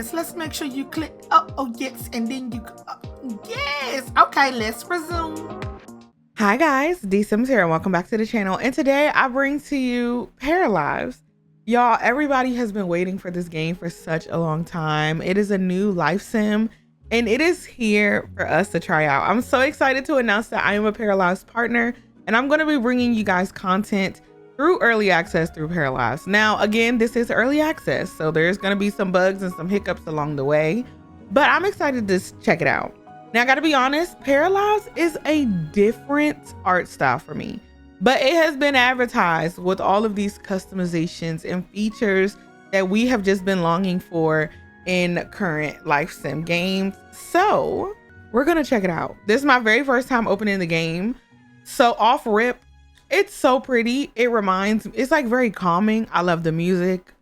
yes, let's make sure you click, oh yes, and then you, yes. Okay, let's resume. Hi guys, DeeSims here and welcome back to the channel. And today I bring to you Paralives. Y'all, everybody has been waiting for this game for such a long time. It is a new life sim and it is here for us to try out. I'm so excited to announce that I am a Paralives partner and I'm going to be bringing you guys content through early access through Paralives. Now, again, this is early access, so there's going to be some bugs and some hiccups along the way, but I'm excited to check it out. Now, I gotta be honest, Paralives is a different art style for me, but it has been advertised with all of these customizations and features that we have just been longing for in current life sim games. So we're gonna check it out. This is my very first time opening the game. So off rip, it's so pretty. It's like very calming. I love the music.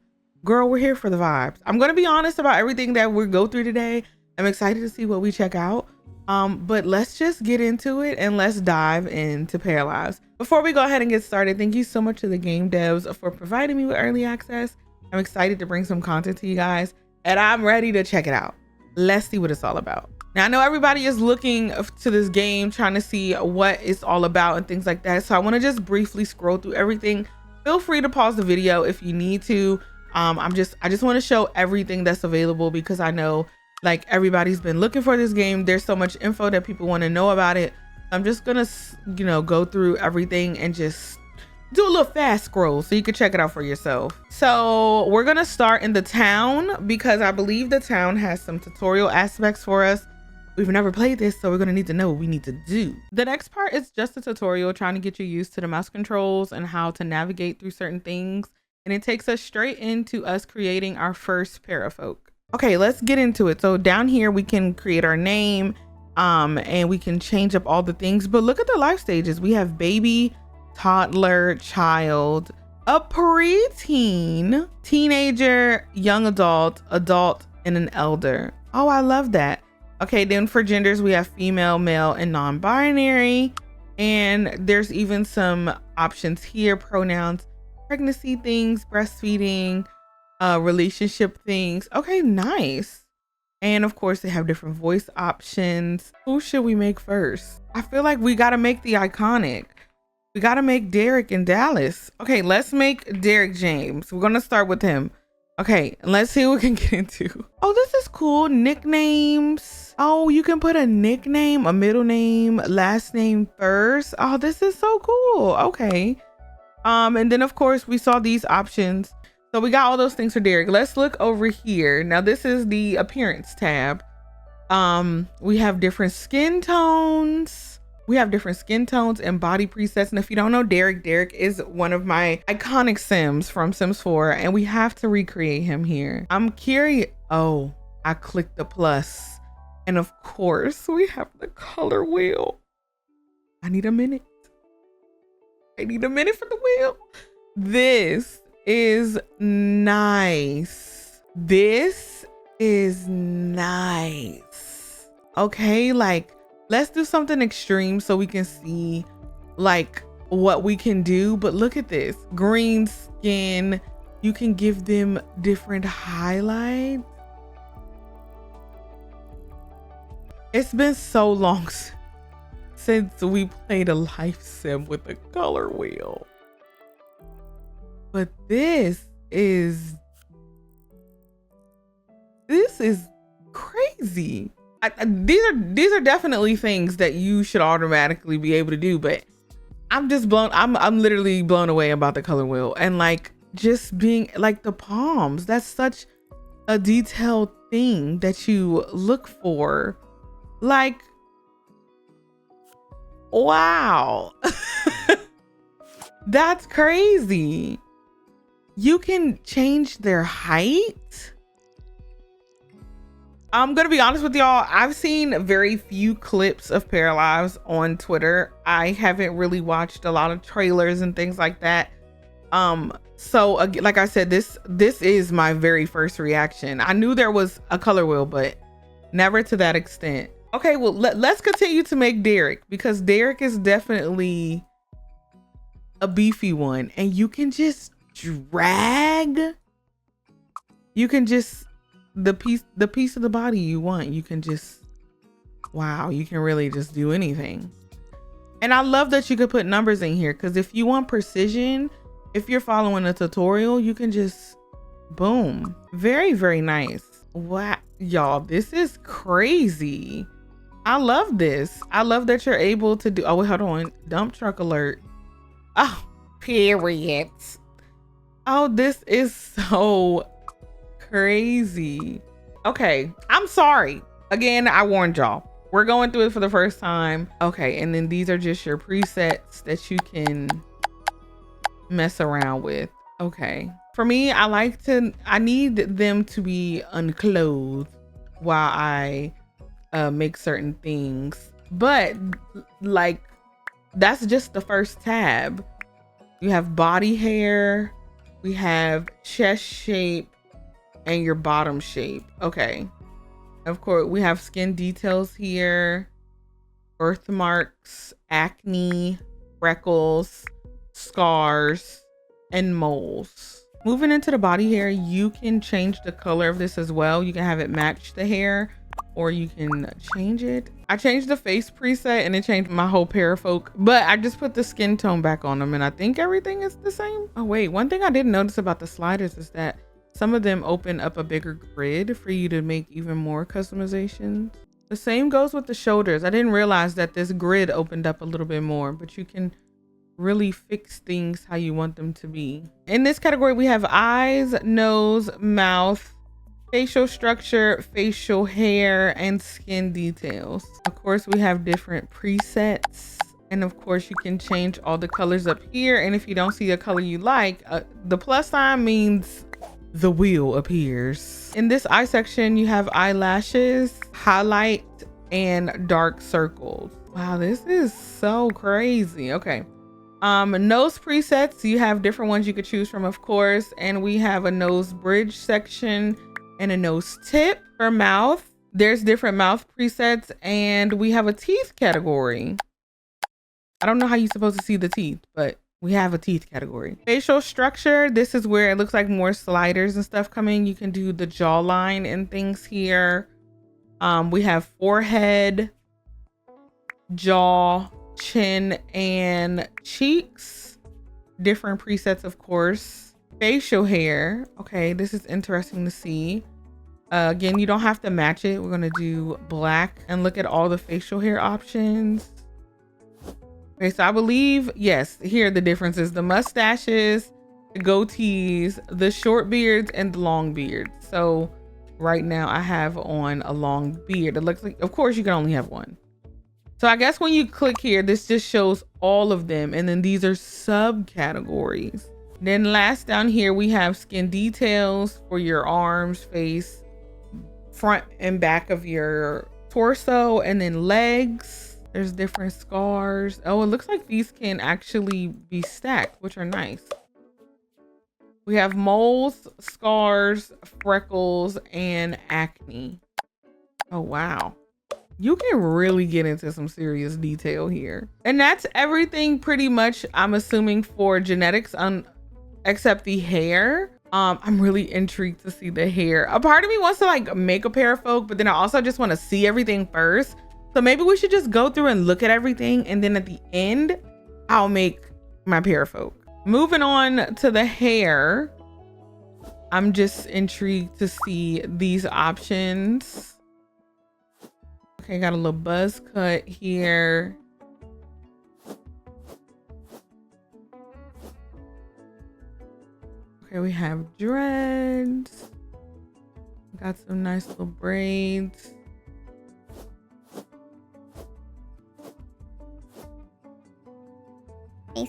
Girl, we're here for the vibes. I'm gonna be honest about everything that we go through today. I'm excited to see what we check out. But let's just get into it and let's dive into Paralives. Before we go ahead and get started, thank you so much to the game devs for providing me with early access. I'm excited to bring some content to you guys and I'm ready to check it out. Let's see what it's all about. Now, I know everybody is looking to this game, trying to see what it's all about and things like that. So I want to just briefly scroll through everything. Feel free to pause the video if you need to. I just want to show everything that's available because I know like everybody's been looking for this game. There's so much info that people want to know about it. I'm just gonna, go through everything and just do a little fast scroll so you can check it out for yourself. So we're gonna start in the town because I believe the town has some tutorial aspects for us. We've never played this, so we're gonna need to know what we need to do. The next part is just a tutorial trying to get you used to the mouse controls and how to navigate through certain things. And it takes us straight into us creating our first Parafolk. Okay, let's get into it. So down here we can create our name and we can change up all the things, but look at the life stages. We have baby, toddler, child, a preteen, teenager, young adult, adult, and an elder. Oh, I love that. Okay, then for genders, we have female, male, and non-binary. And there's even some options here, pronouns, pregnancy things, breastfeeding, relationship things. Okay, nice. And of course they have different voice options. Who should we make first? I feel like we got to make the iconic. We got to make Derek and Dallas. Okay, let's make Derek James. We're gonna start with him. Okay, let's see what we can get into. Oh, this is cool. Nicknames. Oh, you can put a nickname, a middle name, last name first. Oh, this is so cool. Okay. And then of course we saw these options. So we got all those things for Derek. Let's look over here. Now this is the appearance tab. We have different skin tones. We have different skin tones and body presets. And if you don't know Derek is one of my iconic Sims from Sims 4 and we have to recreate him here. I'm curious. Oh, I clicked the plus. And of course we have the color wheel. I need a minute. I need a minute for the wheel. This is nice. This is nice. Okay, like let's do something extreme so we can see like what we can do. But look at this green skin. You can give them different highlights. It's been so long since we played a life sim with a color wheel. But this is crazy. These are definitely things that you should automatically be able to do, but I'm literally blown away about the color wheel and like just being like the palms. That's such a detailed thing that you look for. Like, wow. That's crazy. You can change their height. I'm gonna be honest with y'all. I've seen very few clips of Paralives on Twitter. I haven't really watched a lot of trailers and things like that. So like I said, this is my very first reaction. I knew there was a color wheel, but never to that extent. Okay, well let's continue to make Derek because Derek is definitely a beefy one, and you can just drag. You can just the piece of the body you want. You can just, wow, you can really just do anything. And I love that you could put numbers in here, because if you want precision, if you're following a tutorial, you can just boom. Very, very nice. Wow, y'all, this is crazy. I love this. I love that you're able to do, oh wait, hold on, dump truck alert. Oh, period. Oh, this is so crazy. Okay, I'm sorry. Again, I warned y'all. We're going through it for the first time. Okay, and then these are just your presets that you can mess around with. Okay. For me, I need them to be unclothed while I make certain things. But like, that's just the first tab. You have body hair, we have chest shape, and your bottom shape. Okay. Of course, we have skin details here, birthmarks, acne, freckles, scars, and moles. Moving into the body hair, you can change the color of this as well. You can have it match the hair, or you can change it. I changed the face preset and it changed my whole Parafolk, but I just put the skin tone back on them and I think everything is the same. Oh wait, one thing I didn't notice about the sliders is that some of them open up a bigger grid for you to make even more customizations. The same goes with the shoulders. I didn't realize that this grid opened up a little bit more, but you can really fix things how you want them to be. In this category, we have eyes, nose, mouth, facial structure, facial hair, and skin details. Of course, we have different presets. And of course, you can change all the colors up here. And if you don't see a color you like, the plus sign means the wheel appears. In this eye section, you have eyelashes, highlight, and dark circles. Wow, this is so crazy. Okay. Nose presets, you have different ones you could choose from, of course. And we have a nose bridge section and a nose tip. For mouth, there's different mouth presets, and we have a teeth category. I don't know how you're supposed to see the teeth, but we have a teeth category. Facial structure, this is where it looks like more sliders and stuff coming. You can do the jawline and things here. We have forehead, jaw, chin, and cheeks. Different presets, of course. Facial hair. Okay, this is interesting to see. Again, you don't have to match it. We're gonna do black and look at all the facial hair options. Okay, so I believe, yes, here are the differences: the mustaches, the goatees, the short beards, and the long beards. So right now I have on a long beard. It looks like, of course, you can only have one. So I guess when you click here, this just shows all of them. And then these are subcategories. Then last down here, we have skin details for your arms, face, front and back of your torso, and then legs. There's different scars. Oh, it looks like these can actually be stacked, which are nice. We have moles, scars, freckles, and acne. Oh, wow. You can really get into some serious detail here. And that's everything pretty much, I'm assuming, for genetics, except the hair. I'm really intrigued to see the hair. A part of me wants to like make a Parafolk, but then I also just want to see everything first. So maybe we should just go through and look at everything, and then at the end, I'll make my Parafolk. Moving on to the hair, I'm just intrigued to see these options. Okay, got a little buzz cut here. Okay, we have dreads. Got some nice little braids.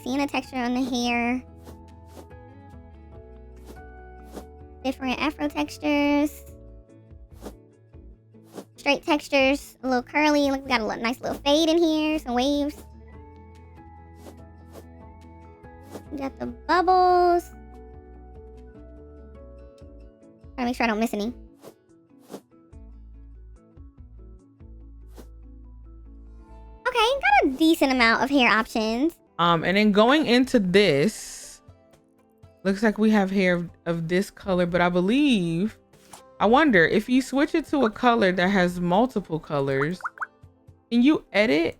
Seeing the texture on the hair. Different afro textures. Straight textures, a little curly. Look, we got a nice little fade in here, some waves. We got the bubbles. Trying to make sure I don't miss any. Okay, got a decent amount of hair options. And then going into this, looks like we have hair of this color, but I believe I wonder if you switch it to a color that has multiple colors, can you edit?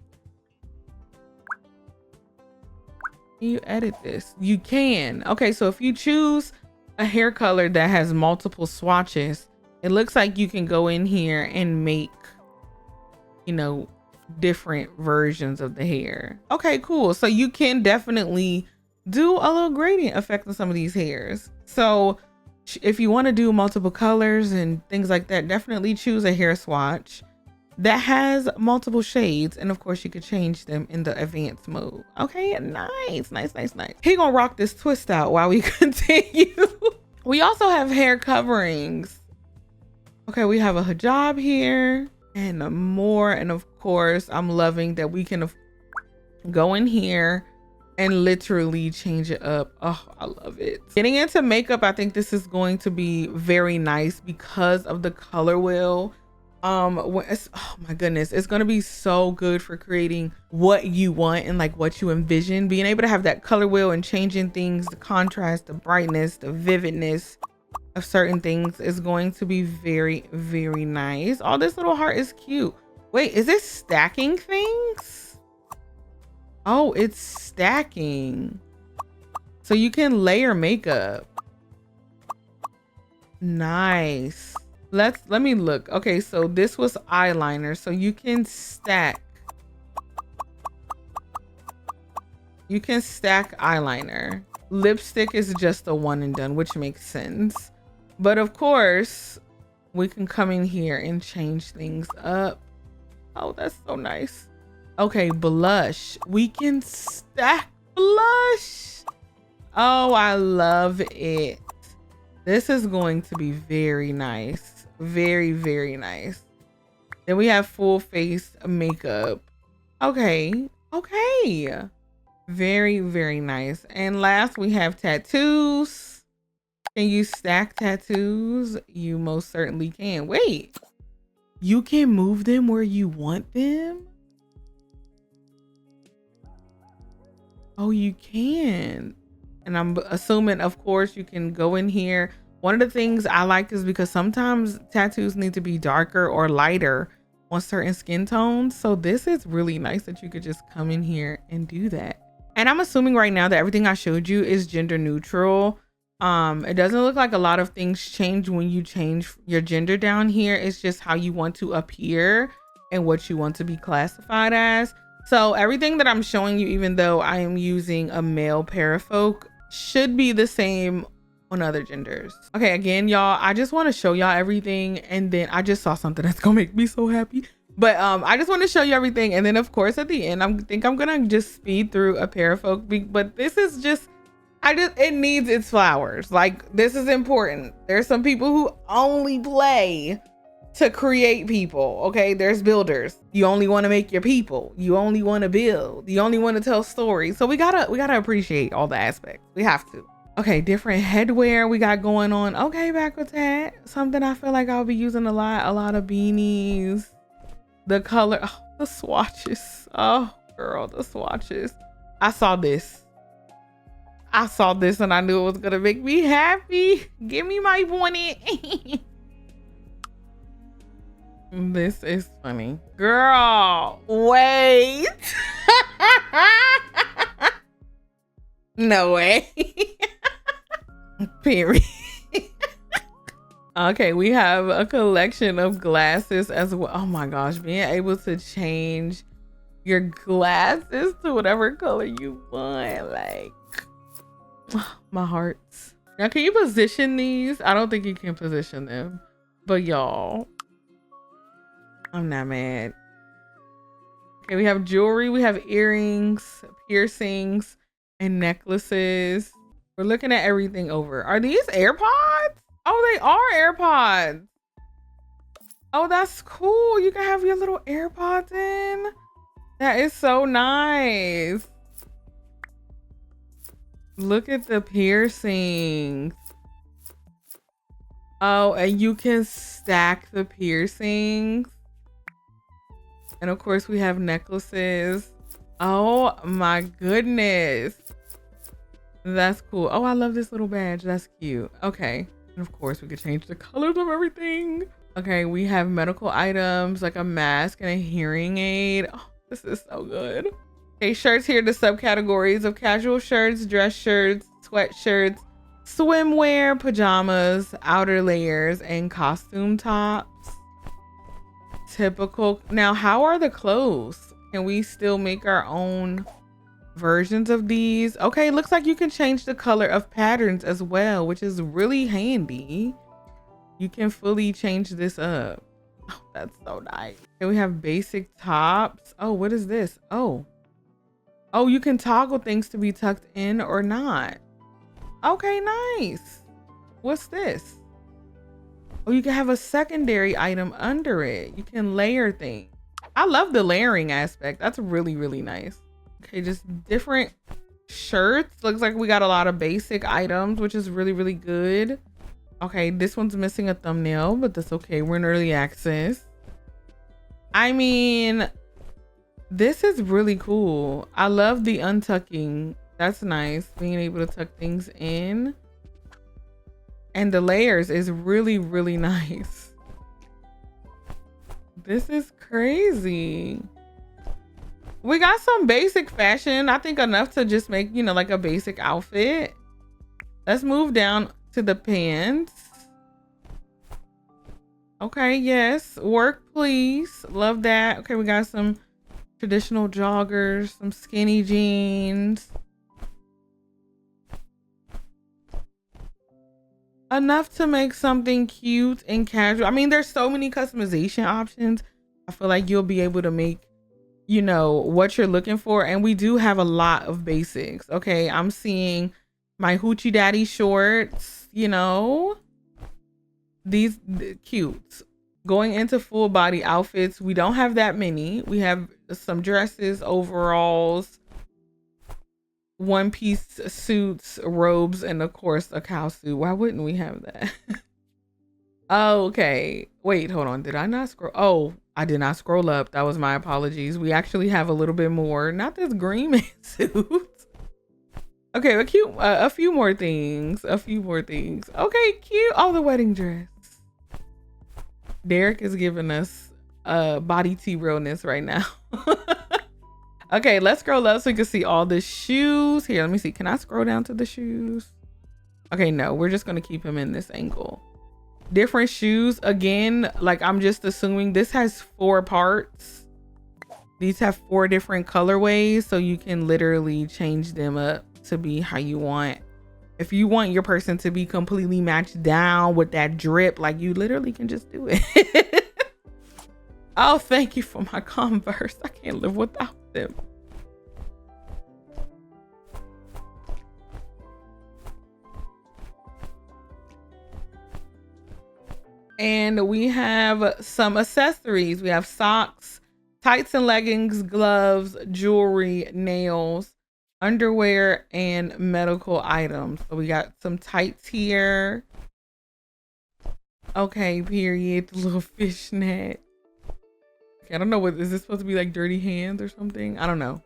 Can you edit this? You can. Okay, so if you choose a hair color that has multiple swatches, it looks like you can go in here and make, you know, different versions of the hair. Okay, cool. So you can definitely do a little gradient effect on some of these hairs. So if you want to do multiple colors and things like that, definitely choose a hair swatch that has multiple shades, and of course you could change them in the advanced mode. Okay, nice. He gonna rock this twist out while we continue. We also have hair coverings. Okay, we have a hijab here and more, and of course I'm loving that we can go in here and literally change it up. Oh, I love it. Getting into makeup, I think this is going to be very nice because of the color wheel. Oh my goodness, it's going to be so good for creating what you want and like what you envision. Being able to have that color wheel and changing things, the contrast, the brightness, the vividness of certain things is going to be very, very nice. Oh, this little heart is cute. Wait, is this stacking things? Oh, it's stacking. So you can layer makeup. Nice. Let me look. Okay, so this was eyeliner. So you can stack. You can stack eyeliner. Lipstick is just a one and done, which makes sense. But of course, we can come in here and change things up. Oh, that's so nice. Okay, blush. We can stack blush. Oh, I love it. This is going to be very nice. Very, very nice. Then we have full face makeup. Okay. Okay. Very, very nice. And last, we have tattoos. Can you stack tattoos? You most certainly can. Wait. You can move them where you want them? Oh, you can. And I'm assuming, of course, you can go in here. One of the things I like is because sometimes tattoos need to be darker or lighter on certain skin tones. So this is really nice that you could just come in here and do that. And I'm assuming right now that everything I showed you is gender neutral. It doesn't look like a lot of things change when you change your gender down here. It's just how you want to appear and what you want to be classified as. So everything that I'm showing you, even though I am using a male parafolk, should be the same on other genders. Okay, again, y'all, I just want to show y'all everything, and then I just saw something that's gonna make me so happy. But I just want to show you everything, and then of course at the end, I think I'm gonna just speed through a parafolk. But this is just, it needs its flowers. Like, this is important. There's some people who only play to create people. Okay, there's builders. You only want to make your people. You only want to build. You only want to tell stories. So we gotta appreciate all the aspects. We have to. Okay, different headwear we got going on. Okay, back with that. Something I feel like I'll be using a lot of beanies. The color, oh, the swatches. Oh, girl, the swatches. I saw this and I knew it was gonna make me happy. Give me my bonnet. This is funny. Girl, wait. No way. Period. Okay, we have a collection of glasses as well. Oh my gosh, being able to change your glasses to whatever color you want. Like, my hearts. Now, can you position these? I don't think you can position them. But y'all, I'm not mad. Okay, we have jewelry, we have earrings, piercings, and necklaces. We're looking at everything over. Are these AirPods? Oh, they are AirPods. Oh, that's cool. You can have your little AirPods in. That is so nice. Look at the piercings. Oh, and you can stack the piercings. And of course we have necklaces. Oh my goodness. That's cool. Oh, I love this little badge. That's cute. Okay. And of course, we could change the colors of everything. Okay, we have medical items like a mask and a hearing aid. Oh, this is so good. Okay, shirts here, the subcategories of casual shirts, dress shirts, sweatshirts, swimwear, pajamas, outer layers, and costume tops. Typical. Now, how are the clothes? Can we still make our own versions of these? Okay, looks like you can change the color of patterns as well, which is really handy. You can fully change this up. Oh, that's so nice. Okay, we have basic tops. Oh, what is this? Oh, you can toggle things to be tucked in or not. Okay, nice. What's this? Oh, you can have a secondary item under it. You can layer things. I love the layering aspect. That's really, really nice. Okay, just different shirts. Looks like we got a lot of basic items, which is really, really good. Okay, this one's missing a thumbnail, but that's okay. We're in early access. I mean, this is really cool. I love the untucking. That's nice. Being able to tuck things in. And the layers is really, really nice. This is crazy. We got some basic fashion. I think enough to just make, you know, like a basic outfit. Let's move down to the pants. Okay, yes. Work, please. Love that. Okay, we got some traditional joggers, some skinny jeans. Enough to make something cute and casual. I mean, there's so many customization options. I feel like you'll be able to make, you know, what you're looking for. And we do have a lot of basics. Okay, I'm seeing my hoochie daddy shorts, you know, these cute. Going into full body outfits, we don't have that many. We have some dresses, overalls, one piece suits, robes, and of course a cow suit. Why wouldn't we have that? Okay, wait, hold on. Did I not scroll? Oh, I did not scroll up. That was my apologies. We actually have a little bit more. Not this green man suit. Okay, a few more things. Okay, cute. Oh, the wedding dress. Derek is giving us body tea realness right now. Okay, let's scroll up so you can see all the shoes. Here, let me see. Can I scroll down to the shoes? Okay, no, we're just gonna keep him in this angle. Different shoes. Again, like I'm just assuming this has 4 parts. These have 4 different colorways, so you can literally change them up to be how you want. If you want your person to be completely matched down with that drip, like you literally can just do it. Oh, thank you for my Converse. I can't live without them. And we have some accessories. We have socks, tights and leggings, gloves, jewelry, nails, underwear, and medical items. So we got some tights here. Okay, period. The little fishnet. Okay, I don't know, what is this supposed to be, like dirty hands or something? I don't know.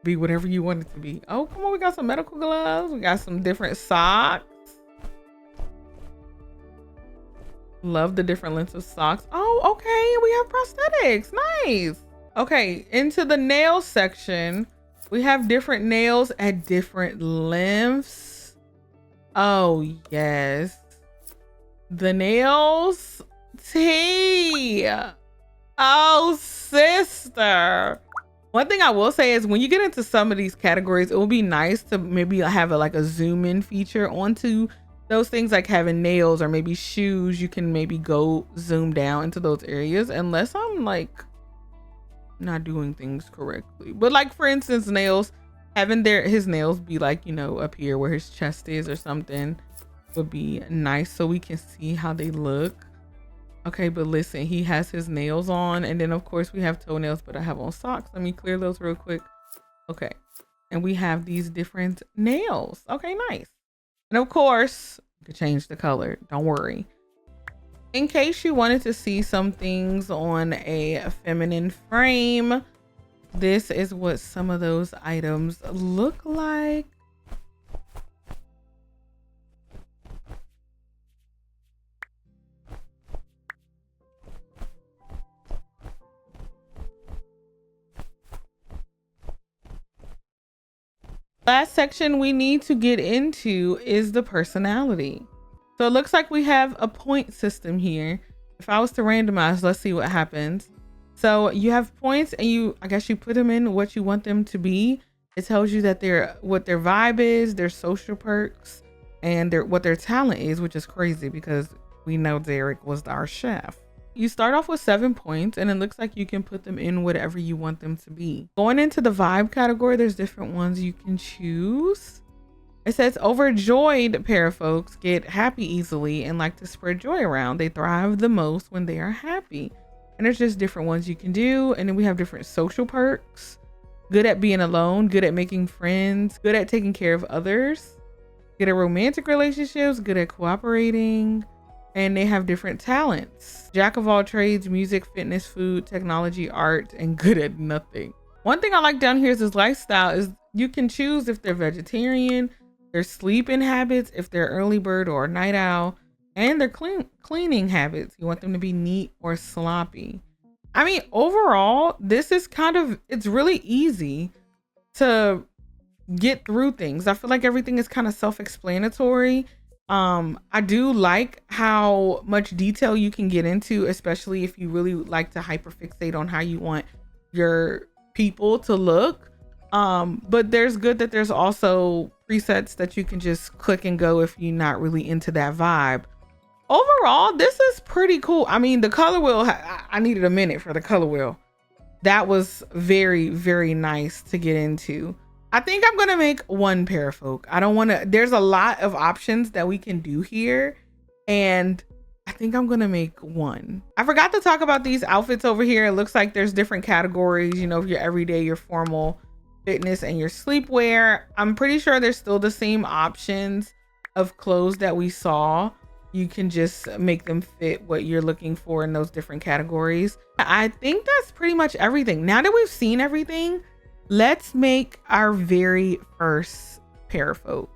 Be whatever you want it to be. Oh, come on, we got some medical gloves. We got some different socks. Love the different lengths of socks. Oh, okay, we have prosthetics. Nice. Okay, into the nail section. We have different nails at different lengths. Oh, yes. The nails. T. Oh, sister. One thing I will say is when you get into some of these categories, it will be nice to maybe have like a zoom in feature onto those things, like having nails or maybe shoes. You can maybe go zoom down into those areas, unless I'm like not doing things correctly. But like, for instance, nails, having his nails be like, you know, up here where his chest is or something would be nice, so we can see how they look. Okay, but listen, he has his nails on, and then of course we have toenails, but I have on socks. Let me clear those real quick. Okay, and we have these different nails. Okay, nice. And of course you can change the color, don't worry. In case you wanted to see some things on a feminine frame, this is what some of those items look like. Last section we need to get into is the personality. So it looks like we have a point system here. If I was to randomize, let's see what happens. So you have points and I guess you put them in what you want them to be. It tells you that what their vibe is, their social perks, and what their talent is, which is crazy because we know Derek was our chef. You start off with 7 points and it looks like you can put them in whatever you want them to be. Going into the vibe category, there's different ones you can choose. It says overjoyed parafolks get happy easily and like to spread joy around. They thrive the most when they are happy. And there's just different ones you can do. And then we have different social perks. Good at being alone, good at making friends, good at taking care of others, good at romantic relationships, good at cooperating. And they have different talents. Jack of all trades, music, fitness, food, technology, art, and good at nothing. One thing I like down here is this lifestyle is you can choose if they're vegetarian, their sleeping habits, if they're early bird or night owl, and their cleaning habits. You want them to be neat or sloppy. I mean, overall, this is it's really easy to get through things. I feel like everything is kind of self-explanatory. I do like how much detail you can get into, especially if you really like to hyperfixate on how you want your people to look. But there's also presets that you can just click and go if you're not really into that vibe. Overall, this is pretty cool. I mean, the color wheel, I needed a minute for the color wheel. That was very, very nice to get into. I think I'm gonna make one parafolk. There's a lot of options that we can do here. And I think I'm gonna make one. I forgot to talk about these outfits over here. It looks like there's different categories, you know, your everyday, your formal, fitness, and your sleepwear. I'm pretty sure there's still the same options of clothes that we saw. You can just make them fit what you're looking for in those different categories. I think that's pretty much everything. Now that we've seen everything, let's make our very first parafolk.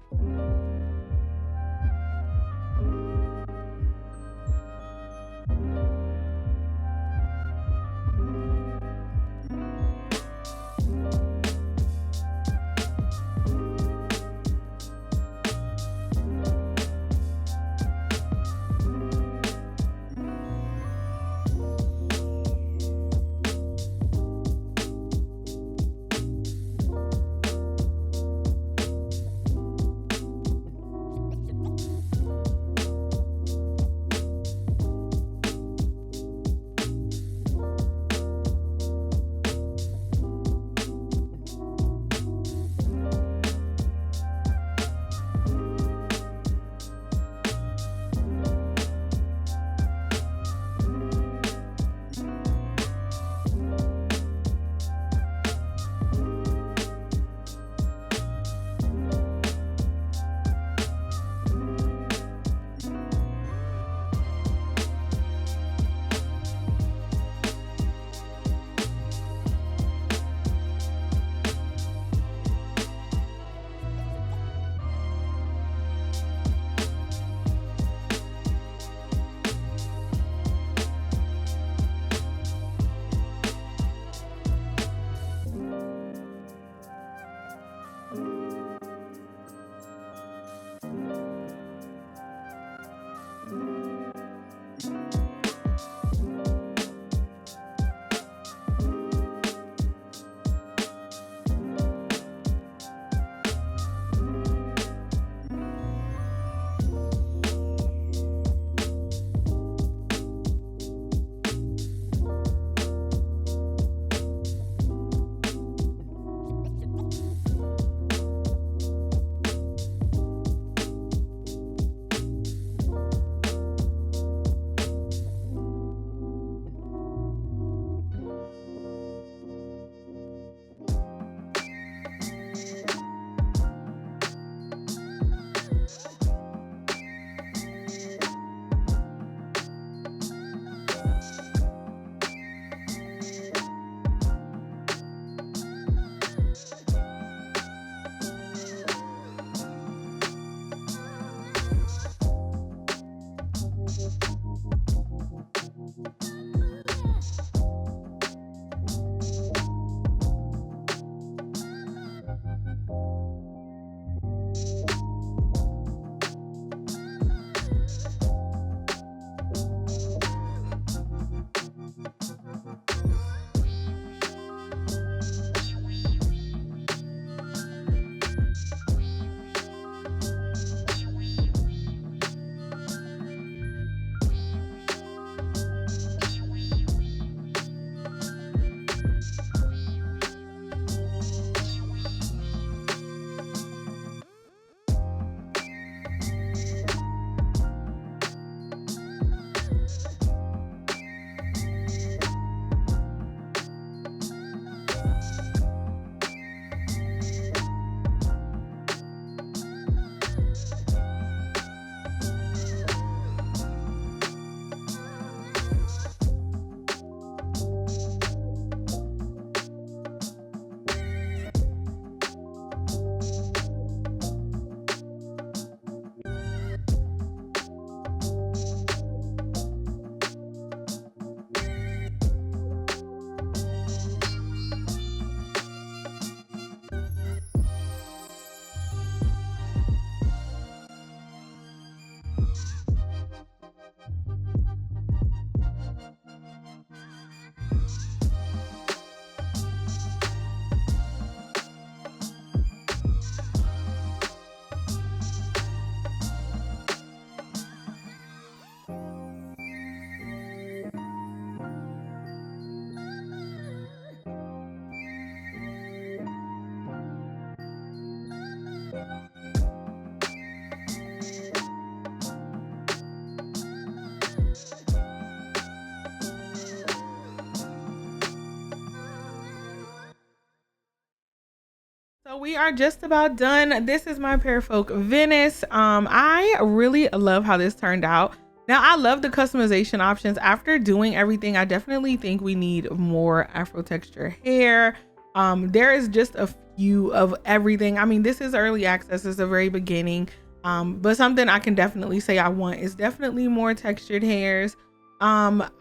So we are just about done. This is my Parafolk Venice. I really love how this turned out. Now I love the customization options. After doing everything, I definitely think we need more Afro texture hair. There is just a few of everything. I mean, this is early access, it's the very beginning. But something I can definitely say I want is definitely more textured hairs. When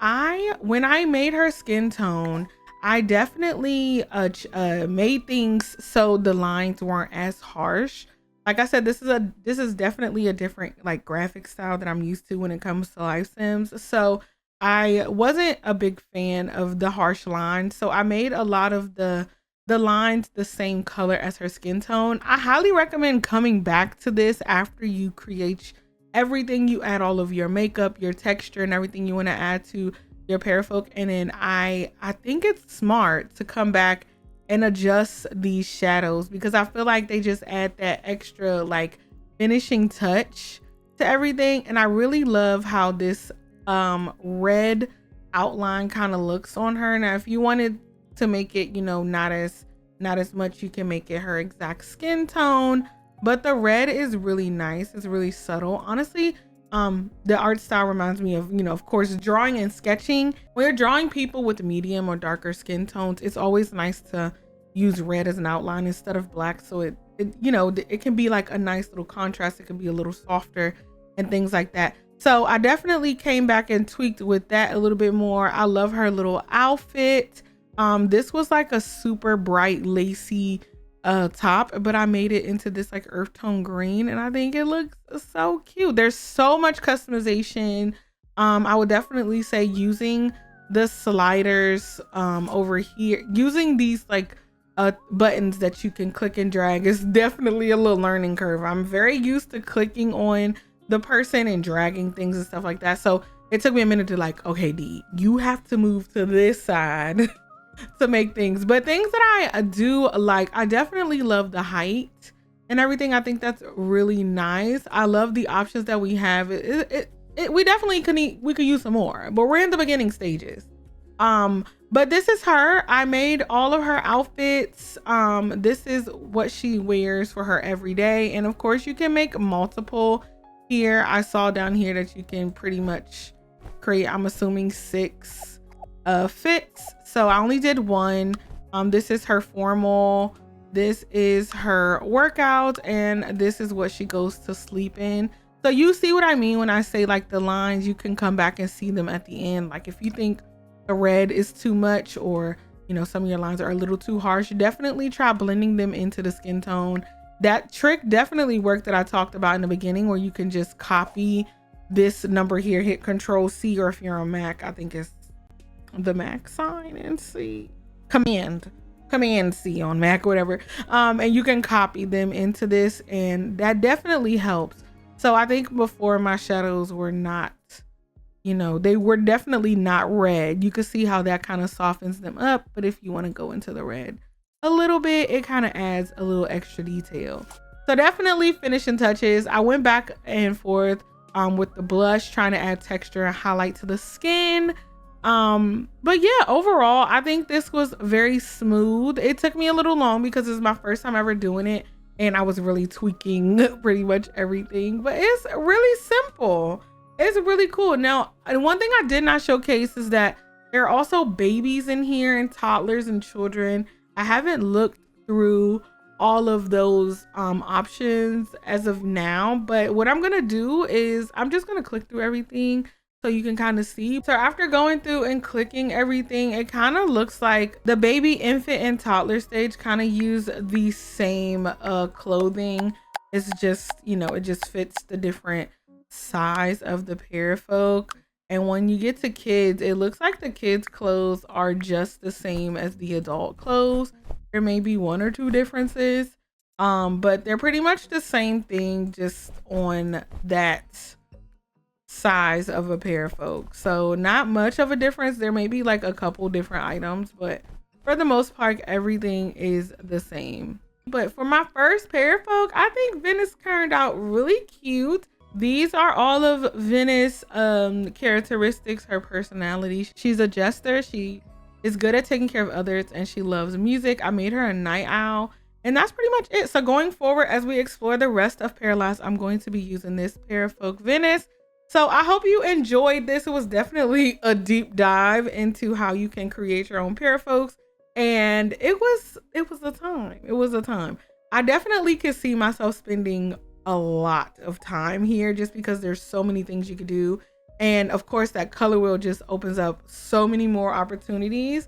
I made her skin tone, I definitely made things so the lines weren't as harsh. Like I said, this is definitely a different like graphic style that I'm used to when it comes to live sims. So I wasn't a big fan of the harsh lines. So I made a lot of the lines the same color as her skin tone. I highly recommend coming back to this after you create everything. You add all of your makeup, your texture, and everything you want to add to your Parafolk, and then I think it's smart to come back and adjust these shadows, because I feel like they just add that extra like finishing touch to everything. And I really love how this red outline kind of looks on her. Now if you wanted to make it, you know, not as much, you can make it her exact skin tone, but the red is really nice. It's really subtle. Honestly, the art style reminds me of, you know, of course, drawing and sketching. When you're drawing people with medium or darker skin tones, it's always nice to use red as an outline instead of black. So it you know, it can be like a nice little contrast. It can be a little softer and things like that. So I definitely came back and tweaked with that a little bit more. I love her little outfit. This was like a super bright lacy top, but I made it into this like earth tone green, and I think it looks so cute. There's so much customization. I would definitely say using the sliders over here, using these like buttons that you can click and drag, is definitely a little learning curve. I'm very used to clicking on the person and dragging things and stuff like that, so it took me a minute to like, okay, D, you have to move to this side to make things. But things that I do like, I definitely love the height and everything. I think that's really nice. I love the options that we have. We definitely could use some more, but we're in the beginning stages. But this is her. I made all of her outfits. This is what she wears for her everyday, and of course you can make multiple here. I saw down here that you can pretty much create, I'm assuming, 6 fits. So I only did one. This is her formal, this is her workout, and this is what she goes to sleep in. So you see what I mean when I say like the lines, you can come back and see them at the end. Like if you think the red is too much, or you know, some of your lines are a little too harsh, definitely try blending them into the skin tone. That trick definitely worked that I talked about in the beginning, where you can just copy this number here, hit Control-C, or if you're on Mac, I think it's the Mac sign and C, Command C on Mac or whatever, and you can copy them into this, and that definitely helps. So I think before my shadows were not, you know, they were definitely not red. You can see how that kind of softens them up, but if you want to go into the red a little bit, it kind of adds a little extra detail. So definitely finishing touches. I went back and forth with the blush, trying to add texture and highlight to the skin. But yeah, overall I think this was very smooth. It took me a little long because it's my first time ever doing it, and I was really tweaking pretty much everything, but it's really simple. It's really cool. Now, one thing I did not showcase is that there are also babies in here and toddlers and children. I haven't looked through all of those options as of now, but what I'm gonna do is I'm just gonna click through everything so you can kind of see. So after going through and clicking everything, it kind of looks like the baby, infant, and toddler stage kind of use the same clothing. It's just, you know, it just fits the different size of the Parafolk. And when you get to kids, it looks like the kids clothes are just the same as the adult clothes. There may be 1 or 2 differences, but they're pretty much the same thing, just on that size of a Parafolk. So not much of a difference. There may be like a couple different items, but for the most part everything is the same. But for my first Parafolk, I think Venice turned out really cute. These are all of Venice characteristics, her personality. She's a jester, she is good at taking care of others, and she loves music. I made her a night owl, And that's pretty much it. So going forward, as we explore the rest of Paralives, I'm going to be using this Parafolk Venice. So I hope you enjoyed this. It was definitely a deep dive into how you can create your own Parafolks. And it was a time. It was a time. I definitely could see myself spending a lot of time here just because there's so many things you could do. And of course, that color wheel just opens up so many more opportunities.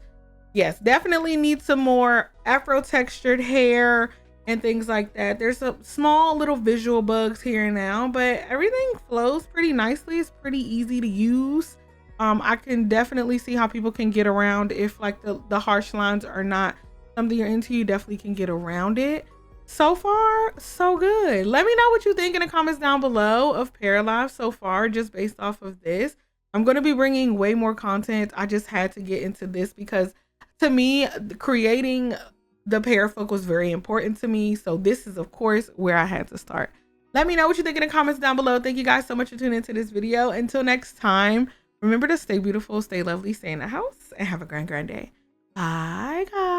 Yes, definitely need some more afro textured hair and things like that. There's some small little visual bugs here and now, but everything flows pretty nicely. It's pretty easy to use. I can definitely see how people can get around if like the harsh lines are not something you're into. You definitely can get around it. So far, so good. Let me know what you think in the comments down below of Paralives so far, just based off of this. I'm going to be bringing way more content. I just had to get into this because to me, creating the Parafolk was very important to me. So this is, of course, where I had to start. Let me know what you think in the comments down below. Thank you guys so much for tuning into this video. Until next time, remember to stay beautiful, stay lovely, stay in the house, and have a grand day. Bye, guys.